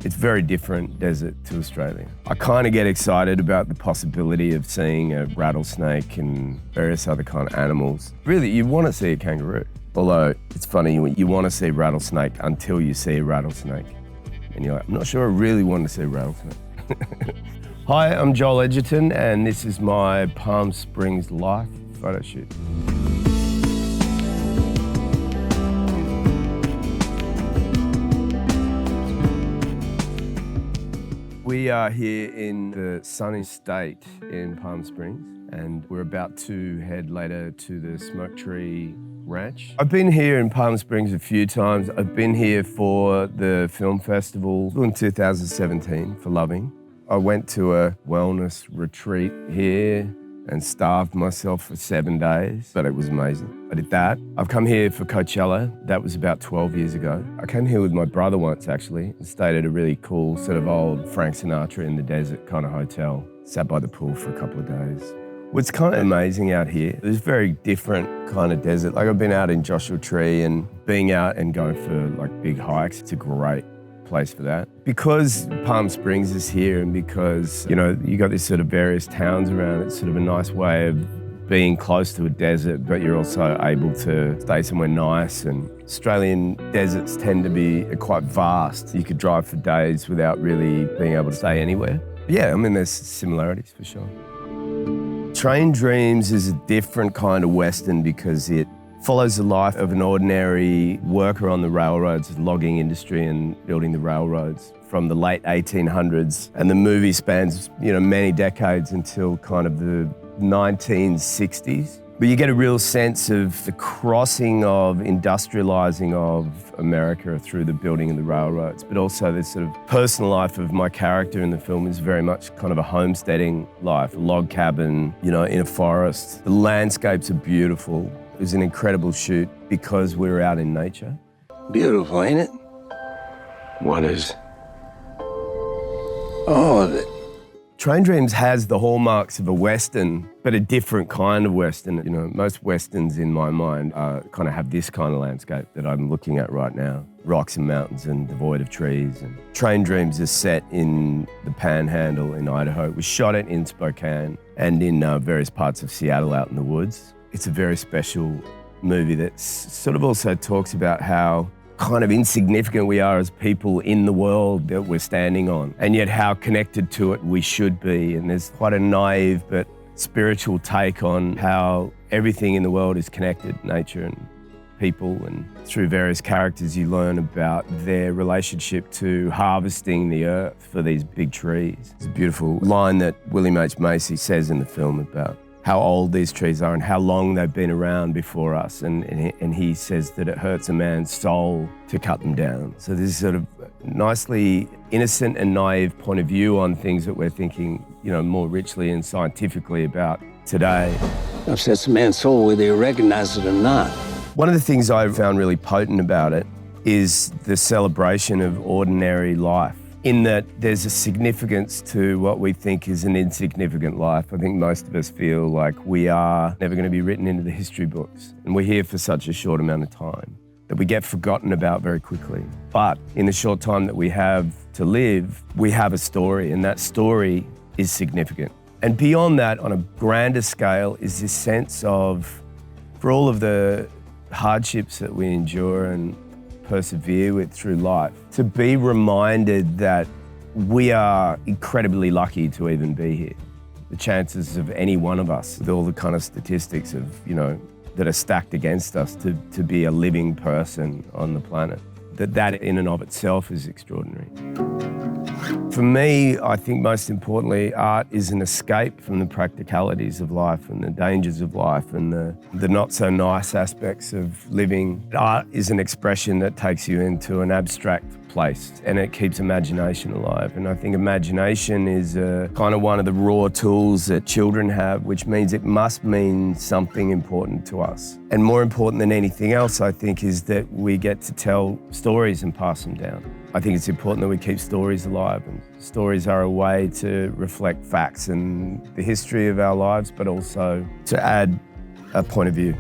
It's very different desert to Australia. I kind of get excited about the possibility of seeing a rattlesnake and various other kind of animals. Really, you want to see a kangaroo. Although, it's funny, you want to see a rattlesnake until you see a rattlesnake. And you're like, I'm not sure I really want to see a rattlesnake. Hi, I'm Joel Edgerton, and this is my Palm Springs Life photo shoot. We are here in the Sonny state in Palm Springs, and we're about to head later to the Smoke Tree Ranch. I've been here in Palm Springs a few times. I've been here for the film festival in 2017 for Loving. I went to a wellness retreat here and starved myself for 7 days, but it was amazing. I did that. I've come here for Coachella. That was about 12 years ago. I came here with my brother once, actually, and stayed at a really cool sort of old Frank Sinatra in the desert kind of hotel. Sat by the pool for a couple of days. What's kind of amazing out here, it's very different kind of desert. Like I've been out in Joshua Tree and being out and going for like big hikes. It's a great place for that. Because Palm Springs is here and because, you know, you got this sort of various towns around, it's sort of a nice way of being close to a desert, but you're also able to stay somewhere nice. And Australian deserts tend to be quite vast. You could drive for days without really being able to stay anywhere. Yeah, I mean, there's similarities for sure. Train Dreams is a different kind of Western because it follows the life of an ordinary worker on the railroads, the logging industry and building the railroads from the late 1800s. And the movie spans, you know, many decades until kind of the 1960s. But you get a real sense of the crossing of industrializing of America through the building of the railroads, but also this sort of personal life of my character in the film is very much kind of a homesteading life, a log cabin, you know, in a forest. The landscapes are beautiful. It was an incredible shoot because we were out in nature. Beautiful, ain't it? What is? All of it. Train Dreams has the hallmarks of a Western, but a different kind of Western. You know, most Westerns in my mind kind of have this kind of landscape that I'm looking at right now. Rocks and mountains and devoid of trees. And Train Dreams is set in the Panhandle in Idaho. It was shot in Spokane and in various parts of Seattle out in the woods. It's a very special movie that sort of also talks about how kind of insignificant we are as people in the world that we're standing on, and yet how connected to it we should be. And there's quite a naive but spiritual take on how everything in the world is connected, nature and people, and through various characters you learn about their relationship to harvesting the earth for these big trees. It's a beautiful line that William H. Macy says in the film about how old these trees are and how long they've been around before us. And he says that it hurts a man's soul to cut them down. So this is sort of nicely innocent and naive point of view on things that we're thinking, you know, more richly and scientifically about today. Upsets a man's soul whether you recognize it or not. One of the things I found really potent about it is the celebration of ordinary life, in that there's a significance to what we think is an insignificant life. I think most of us feel like we are never going to be written into the history books, and we're here for such a short amount of time that we get forgotten about very quickly. But in the short time that we have to live, we have a story, and that story is significant. And beyond that, on a grander scale, is this sense of, for all of the hardships that we endure and persevere with through life, to be reminded that we are incredibly lucky to even be here. The chances of any one of us, with all the kind of statistics of, you know, that are stacked against us to be a living person on the planet, that in and of itself is extraordinary. For me, I think most importantly, art is an escape from the practicalities of life and the dangers of life and the not so nice aspects of living. Art is an expression that takes you into an abstract place and it keeps imagination alive. And I think imagination is kind of one of the raw tools that children have, which means it must mean something important to us. And more important than anything else, I think, is that we get to tell stories and pass them down. I think it's important that we keep stories alive, and stories are a way to reflect facts and the history of our lives, but also to add a point of view.